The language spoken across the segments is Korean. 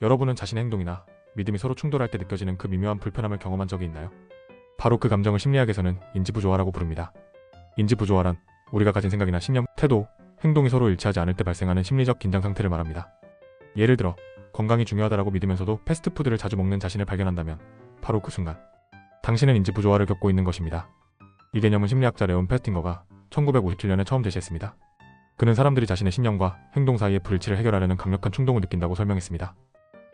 여러분은 자신의 행동이나 믿음이 서로 충돌할 때 느껴지는 그 미묘한 불편함을 경험한 적이 있나요? 바로 그 감정을 심리학에서는 인지부조화라고 부릅니다. 인지부조화란 우리가 가진 생각이나 신념, 태도, 행동이 서로 일치하지 않을 때 발생하는 심리적 긴장 상태를 말합니다. 예를 들어 건강이 중요하다고 믿으면서도 패스트푸드를 자주 먹는 자신을 발견한다면 바로 그 순간 당신은 인지부조화를 겪고 있는 것입니다. 이 개념은 심리학자 레온 페스팅거가 1957년에 처음 제시했습니다. 그는 사람들이 자신의 신념과 행동 사이의 불일치를 해결하려는 강력한 충동을 느낀다고 설명했습니다.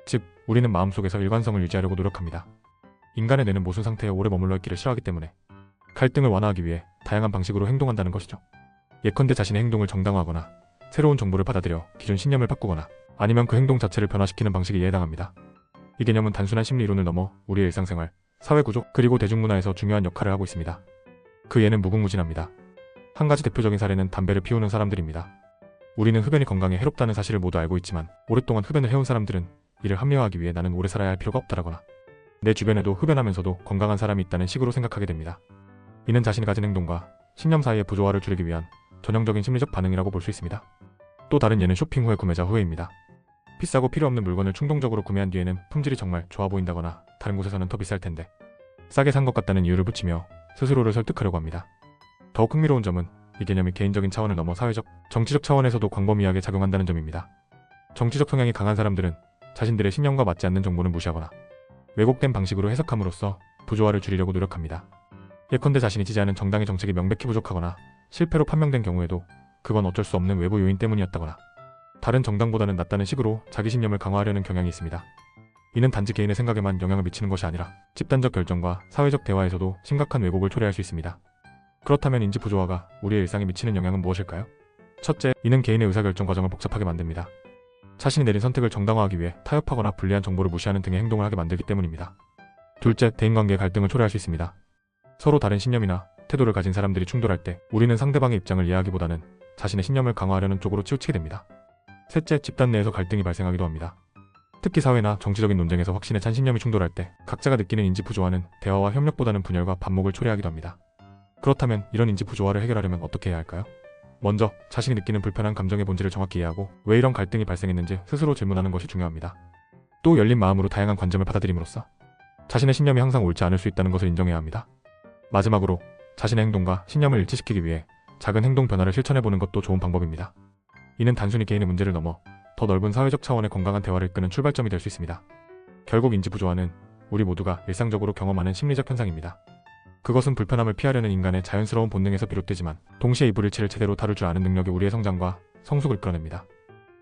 즉, 우리는 마음속에서 일관성을 유지하려고 노력합니다. 인간의 뇌는 모순 상태에 오래 머물러 있기를 싫어하기 때문에 갈등을 완화하기 위해 다양한 방식으로 행동한다는 것이죠. 예컨대 자신의 행동을 정당화하거나 새로운 정보를 받아들여 기존 신념을 바꾸거나 아니면 그 행동 자체를 변화시키는 방식에 해당합니다. 이 개념은 단순한 심리 이론을 넘어 우리의 일상생활, 사회구조, 그리고 대중문화에서 중요한 역할을 하고 있습니다. 그 예는 무궁무진합니다. 한 가지 대표적인 사례는 담배를 피우는 사람들입니다. 우리는 흡연이 건강에 해롭다는 사실을 모두 알고 있지만 오랫동안 흡연을 해온 사람들은 이를 합리화하기 위해 나는 오래 살아야 할 필요가 없다라거나 내 주변에도 흡연하면서도 건강한 사람이 있다는 식으로 생각하게 됩니다. 이는 자신이 가진 행동과 신념 사이의 부조화를 줄이기 위한 전형적인 심리적 반응이라고 볼 수 있습니다. 또 다른 예는 쇼핑 후의 구매자 후회입니다. 비싸고 필요 없는 물건을 충동적으로 구매한 뒤에는 품질이 정말 좋아 보인다거나 다른 곳에서는 더 비쌀 텐데 싸게 산 것 같다는 이유를 붙이며 스스로를 설득하려고 합니다. 더욱 흥미로운 점은 이 개념이 개인적인 차원을 넘어 사회적, 정치적 차원에서도 광범위하게 작용한다는 점입니다. 정치적 성향이 강한 사람들은 자신들의 신념과 맞지 않는 정보를 무시하거나 왜곡된 방식으로 해석함으로써 부조화를 줄이려고 노력합니다. 예컨대 자신이 지지하는 정당의 정책이 명백히 부족하거나 실패로 판명된 경우에도 그건 어쩔 수 없는 외부 요인 때문이었다거나 다른 정당보다는 낫다는 식으로 자기 신념을 강화하려는 경향이 있습니다. 이는 단지 개인의 생각에만 영향을 미치는 것이 아니라 집단적 결정과 사회적 대화에서도 심각한 왜곡을 초래할 수 있습니다. 그렇다면 인지부조화가 우리의 일상에 미치는 영향은 무엇일까요? 첫째, 이는 개인의 의사결정 과정을 복잡하게 만듭니다. 자신이 내린 선택을 정당화하기 위해 타협하거나 불리한 정보를 무시하는 등의 행동을 하게 만들기 때문입니다. 둘째, 대인관계의 갈등을 초래할 수 있습니다. 서로 다른 신념이나 태도를 가진 사람들이 충돌할 때 우리는 상대방의 입장을 이해하기보다는 자신의 신념을 강화하려는 쪽으로 치우치게 됩니다. 셋째, 집단 내에서 갈등이 발생하기도 합니다. 특히 사회나 정치적인 논쟁에서 확신에 찬 신념이 충돌할 때 각자가 느끼는 인지부조화는 대화와 협력보다는 분열과 반목을 초래하기도 합니다. 그렇다면 이런 인지부조화를 해결하려면 어떻게 해야 할까요? 먼저 자신이 느끼는 불편한 감정의 본질을 정확히 이해하고 왜 이런 갈등이 발생했는지 스스로 질문하는 것이 중요합니다. 또 열린 마음으로 다양한 관점을 받아들임으로써 자신의 신념이 항상 옳지 않을 수 있다는 것을 인정해야 합니다. 마지막으로 자신의 행동과 신념을 일치시키기 위해 작은 행동 변화를 실천해보는 것도 좋은 방법입니다. 이는 단순히 개인의 문제를 넘어 더 넓은 사회적 차원의 건강한 대화를 이끄는 출발점이 될 수 있습니다. 결국 인지부조화는 우리 모두가 일상적으로 경험하는 심리적 현상입니다. 그것은 불편함을 피하려는 인간의 자연스러운 본능에서 비롯되지만 동시에 이 불일치를 제대로 다룰 줄 아는 능력이 우리의 성장과 성숙을 이끌어냅니다.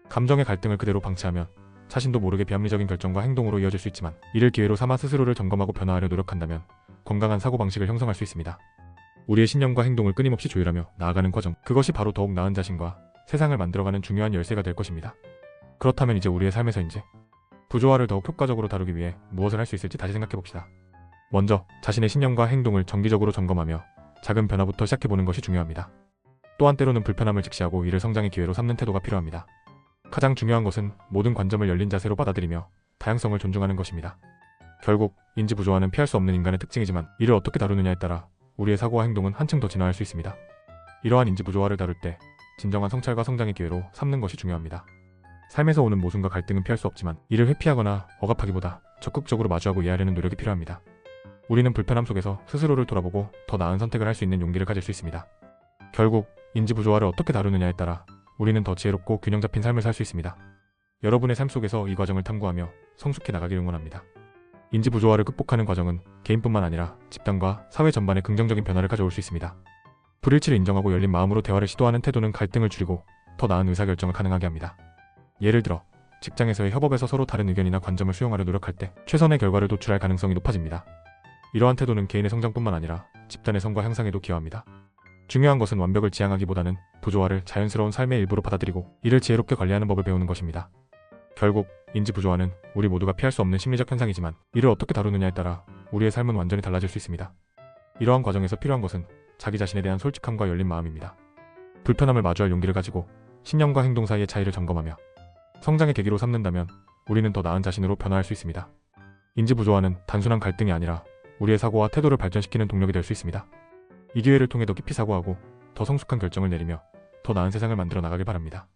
감정의 갈등을 그대로 방치하면 자신도 모르게 비합리적인 결정과 행동으로 이어질 수 있지만 이를 기회로 삼아 스스로를 점검하고 변화하려 노력한다면 건강한 사고방식을 형성할 수 있습니다. 우리의 신념과 행동을 끊임없이 조율하며 나아가는 과정, 그것이 바로 더욱 나은 자신과 세상을 만들어가는 중요한 열쇠가 될 것입니다. 그렇다면 이제 우리의 삶에서 부조화를 더욱 효과적으로 다루기 위해 무엇을 할 수 있을지 다시 생각해봅시다. 먼저 자신의 신념과 행동을 정기적으로 점검하며 작은 변화부터 시작해보는 것이 중요합니다. 또한 때로는 불편함을 직시하고 이를 성장의 기회로 삼는 태도가 필요합니다. 가장 중요한 것은 모든 관점을 열린 자세로 받아들이며 다양성을 존중하는 것입니다. 결국 인지부조화는 피할 수 없는 인간의 특징이지만 이를 어떻게 다루느냐에 따라 우리의 사고와 행동은 한층 더 진화할 수 있습니다. 이러한 인지부조화를 다룰 때 진정한 성찰과 성장의 기회로 삼는 것이 중요합니다. 삶에서 오는 모순과 갈등은 피할 수 없지만 이를 회피하거나 억압하기보다 적극적으로 마주하고 이해하려는 노력이 필요합니다. 우리는 불편함 속에서 스스로를 돌아보고 더 나은 선택을 할 수 있는 용기를 가질 수 있습니다. 결국 인지부조화를 어떻게 다루느냐에 따라 우리는 더 지혜롭고 균형 잡힌 삶을 살 수 있습니다. 여러분의 삶 속에서 이 과정을 탐구하며 성숙해 나가기를 응원합니다. 인지부조화를 극복하는 과정은 개인뿐만 아니라 집단과 사회 전반에 긍정적인 변화를 가져올 수 있습니다. 불일치를 인정하고 열린 마음으로 대화를 시도하는 태도는 갈등을 줄이고 더 나은 의사결정을 가능하게 합니다. 예를 들어 직장에서의 협업에서 서로 다른 의견이나 관점을 수용하려 노력할 때 최선의 결과를 도출할 가능성이 높아집니다. 이러한 태도는 개인의 성장뿐만 아니라 집단의 성과 향상에도 기여합니다. 중요한 것은 완벽을 지향하기보다는 부조화를 자연스러운 삶의 일부로 받아들이고 이를 지혜롭게 관리하는 법을 배우는 것입니다. 결국 인지부조화는 우리 모두가 피할 수 없는 심리적 현상이지만 이를 어떻게 다루느냐에 따라 우리의 삶은 완전히 달라질 수 있습니다. 이러한 과정에서 필요한 것은 자기 자신에 대한 솔직함과 열린 마음입니다. 불편함을 마주할 용기를 가지고 신념과 행동 사이의 차이를 점검하며 성장의 계기로 삼는다면 우리는 더 나은 자신으로 변화할 수 있습니다. 인지부조화는 단순한 갈등이 아니라 우리의 사고와 태도를 발전시키는 동력이 될 수 있습니다. 이 기회를 통해 더 깊이 사고하고 더 성숙한 결정을 내리며 더 나은 세상을 만들어 나가길 바랍니다.